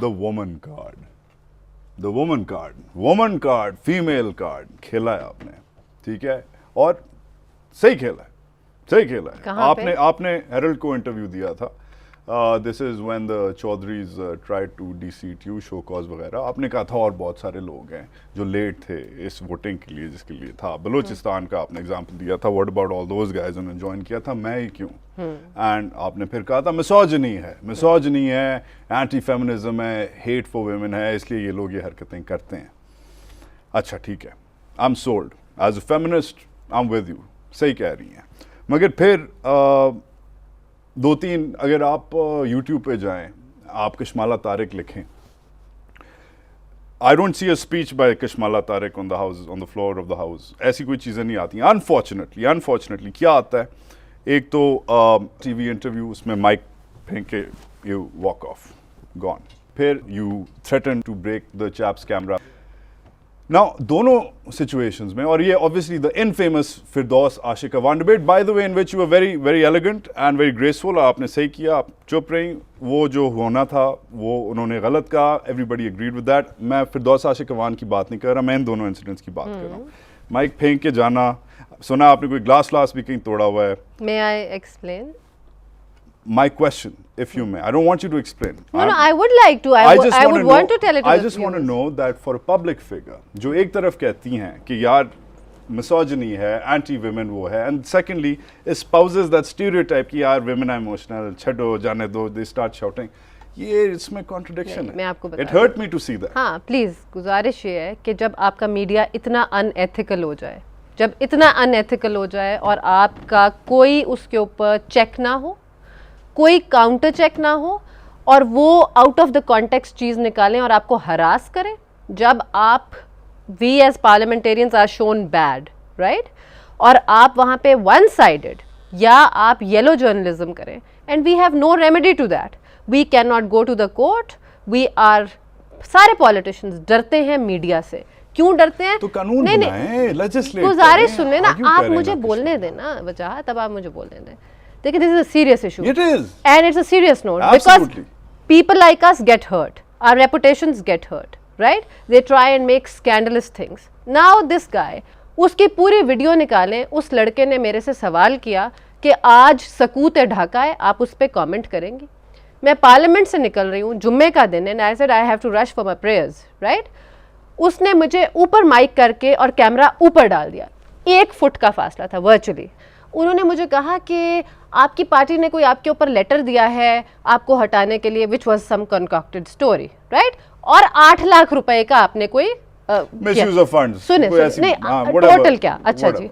The woman card, female card खेला है आपने, ठीक है, और सही खेला है। आपने हेरल्ड को इंटरव्यू दिया था, this is when the Chaudharys tried to deceit you, show cause वगैरह। आपने कहा था और बहुत सारे लोग हैं जो लेट थे इस वोटिंग के लिए, जिसके लिए था बलूचिस्तान का आपने एग्जांपल दिया था, what about all those guys उन्होंने ज्वाइन किया था, मैं ही क्यों। एंड आपने फिर कहा था मिसोजिनी है, एंटी फेमिनिज्म है, हेट फॉर वुमेन है, इसलिए ये लोग ये हरकतें करते हैं। अच्छा ठीक है, I am sold as a feminist, I am with you, सही कह रही हैं। मगर फिर दो तीन, अगर आप यूट्यूब पे जाएं, आप कशमाला तारिक लिखें, I don't see a speech by Kashmala Tariq on the floor of the house, ऐसी कोई चीज़ें नहीं आती। अनफॉर्चुनेटली क्या आता है, एक तो टीवी इंटरव्यू, उसमें माइक फेंक के यू वॉक ऑफ, गॉन, फिर you threaten to break the chaps camera. Now दोनों सिचुएशंस में, और ये obviously the infamous Firdous Ashiq Awan debate, by the way, in which you were very very elegant and very graceful, आपने सही किया, आप चुप रही, वो जो होना था वो उन्होंने गलत कहा, एवरीबडी एग्रीड विद दैट। मैं फिरदौस आशिक अवान की बात नहीं कर रहा, मैं इन दोनों इंसिडेंट्स की बात कर रहा हूँ। माइक फेंक के जाना, सुना आपने कोई ग्लास भी कहीं तोड़ा हुआ है। May I explain my question, if you may? I don't want you to explain. No, I would like to. I would want to tell it to I just want to know that for a public figure, जो एक तरफ कहती हैं कि यार misogyny है, anti-women वो है, and secondly espouses that stereotype कि यार women are emotional, छड़ो जाने दो, they start shouting. ये इसमें contradiction है। मैं आपको बता It hurt me to see that. हाँ, प्लीज गुजारिश ये है कि जब आपका मीडिया इतना अनएथिकल हो जाए, जब इतना अनएथिकल हो जाए और आपका कोई उसके ऊपर चेक ना हो, कोई काउंटर चेक ना हो, और वो आउट ऑफ द कॉन्टेक्स्ट चीज़ निकालें और आपको हरास करें, जब आप we as parliamentarians are shown bad, right, और आप वहाँ पे वन साइडेड या आप येलो जर्नलिज्म करें, and we have no remedy to that, we can not go to the court, we are, सारे पॉलिटिशियंस डरते हैं मीडिया से। क्यों डरते हैं? तो कानून बनाएं, लेजिस्लेट करें। गुजारिश सुन लेना, आप मुझे बोलने देना वजह, तब आप मुझे बोलने दें। देखिए, this is a serious issue. It is. And it's a serious note. Absolutely. Because people like us get hurt. Our reputations get hurt, right? They try and make scandalous things. Now this guy, उसकी पूरी video निकालें, उस लड़के ने मेरे से सवाल किया कि आज सकूत ढाका है, आप उस पर कमेंट करेंगी? मैं पार्लियामेंट से निकल रही हूँ, जुम्मे का दिन है, and I said I have to rush for my prayers, right? उसने मुझे ऊपर माइक करके और कैमरा ऊपर डाल दिया, 1 फुट का फासला था वर्चुअली। उन्होंने मुझे कहा कि आपकी पार्टी ने कोई आपके ऊपर लेटर दिया है आपको हटाने के लिए, which was some concocted story, right, और 8 लाख रुपए का आपने कोई मिसयूज ऑफ फंड्स, सुने नहीं, टोटल क्या, अच्छा जी।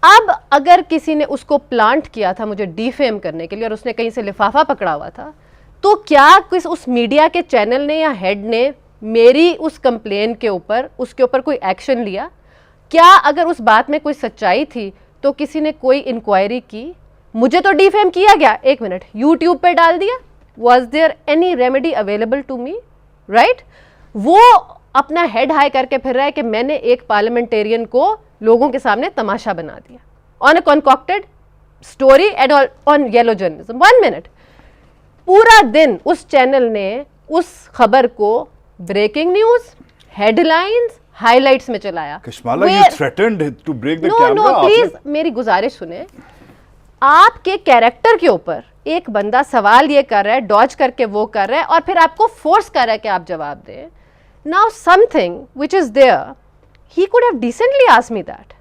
अब अगर किसी ने उसको प्लांट किया था मुझे डिफेम करने के लिए और उसने कहीं से लिफाफा पकड़ा हुआ था, तो क्या उस मीडिया के चैनल ने या हेड ने मेरी उस कंप्लेन के ऊपर, उसके ऊपर कोई एक्शन लिया? क्या अगर उस बात में कोई सच्चाई थी तो किसी ने कोई इंक्वायरी की? मुझे तो डिफेम किया गया, 1 मिनट, यूट्यूब पे डाल दिया, was there any remedy available to me, right? वो अपना हेड हाई करके फिर रहा है कि मैंने एक पार्लियामेंटेरियन को लोगों के सामने तमाशा बना दिया on a concocted story and on yellow journalism. 1 minute, पूरा दिन उस चैनल ने उस खबर को ब्रेकिंग न्यूज, हेडलाइंस, हाइलाइट्स में चलाया। Kashmala, you threatened to break the camera. No please, मेरी गुजारिश सुने। आपके कैरेक्टर के ऊपर एक बंदा सवाल ये कर रहा है, डॉज करके वो कर रहा है, और फिर आपको फोर्स कर रहा है कि आप जवाब दें। Now something which is there, he could have decently asked me that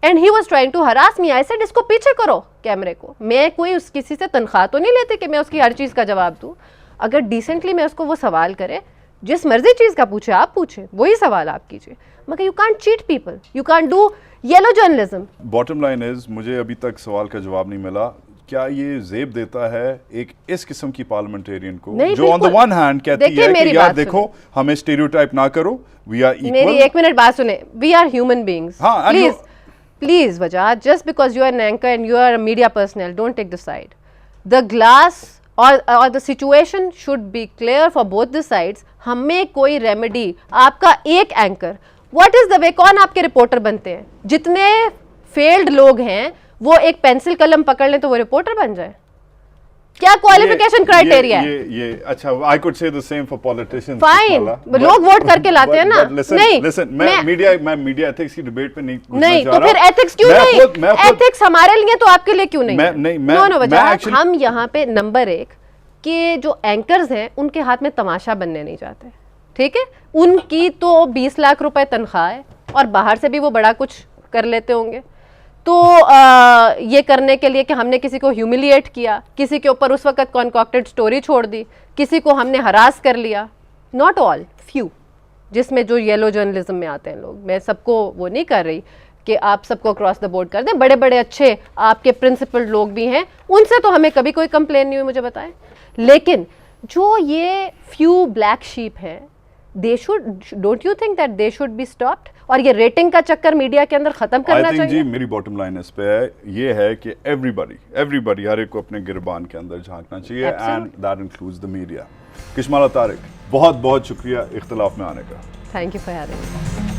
and he was trying to harass me. I said इसको पीछे करो कैमरे को। मैं कोई किसी से तनख्वाह तो नहीं लेती कि मैं उसकी हर चीज़ का जवाब दूँ। अगर डिसेंटली मैं उसको वो सवाल करे, जिस मर्जी चीज़ का पूछे आप पूछे, वही सवाल आप कीजिए, मगर you can't cheat people, you can't do yellow journalism. Bottom line is, मुझे अभी तक सवाल का जवाब नहीं मिला, क्या ये जेब देता है एक इस किस्म की पार्लियामेंटेरियन को जो ऑन द वन हैंड कहती है कि यार देखो हमें स्टीरियोटाइप ना करो, वी आर इक्वल। मेरी 1 मिनट बात सुने, we are human beings. Please वजह, just because you are an anchor and you are a media personal, don't take the side. The glass और the situation should be clear for both the sides. हमें कोई remedy, आपका एक anchor, what is the way, कौन आपके reporter बनते हैं? जितने फेल्ड लोग हैं वो एक पेंसिल कलम पकड़ लें तो वो रिपोर्टर बन जाए। क्या क्वालिफिकेशन क्राइटेरिया है? ये अच्छा, I could say the same for politicians. Fine, लोग वोट करके लाते हैं ना। नहीं लिसन, मैं मीडिया एथिक्स की डिबेट पे नहीं नहीं, तो फिर एथिक्स क्यों नहीं? एथिक्स हमारे लिए तो आपके लिए क्यों नहीं? नो वजह। हम यहाँ पे नंबर 1 कि जो एंकर्स हैं उनके हाथ में तमाशा बनने नहीं जाते, ठीक है? उनकी तो 20 लाख रुपए तनख्वाह है और बाहर से भी वो बड़ा कुछ कर लेते होंगे। तो ये करने के लिए कि हमने किसी को ह्यूमिलिएट किया, किसी के ऊपर उस वक्त कॉन्कॉक्टेड स्टोरी छोड़ दी, किसी को हमने हरास कर लिया, नॉट ऑल, फ्यू, जिसमें जो येलो जर्नलिज्म में आते हैं लोग। मैं सबको वो नहीं कर रही कि आप सबको क्रॉस द बोर्ड कर दें, बड़े बड़े अच्छे आपके प्रिंसिपल लोग भी हैं, उनसे तो हमें कभी कोई कंप्लेन नहीं हुई, मुझे बताएं। लेकिन जो ये फ्यू ब्लैक शीप हैं, they should, don't you think that they should be stopped? और ये रेटिंग का चक्कर मीडिया के अंदर खत्म करना चाहिए। जी मेरी बॉटम लाइन इस पे है, ये है कि एवरीबॉडी हर एक को अपने गिरबान के अंदर झांकना चाहिए, and that includes the media. Kishmala Tariq, बहुत बहुत शुक्रिया इख्तिलाफ में आने का। Thank you for having me.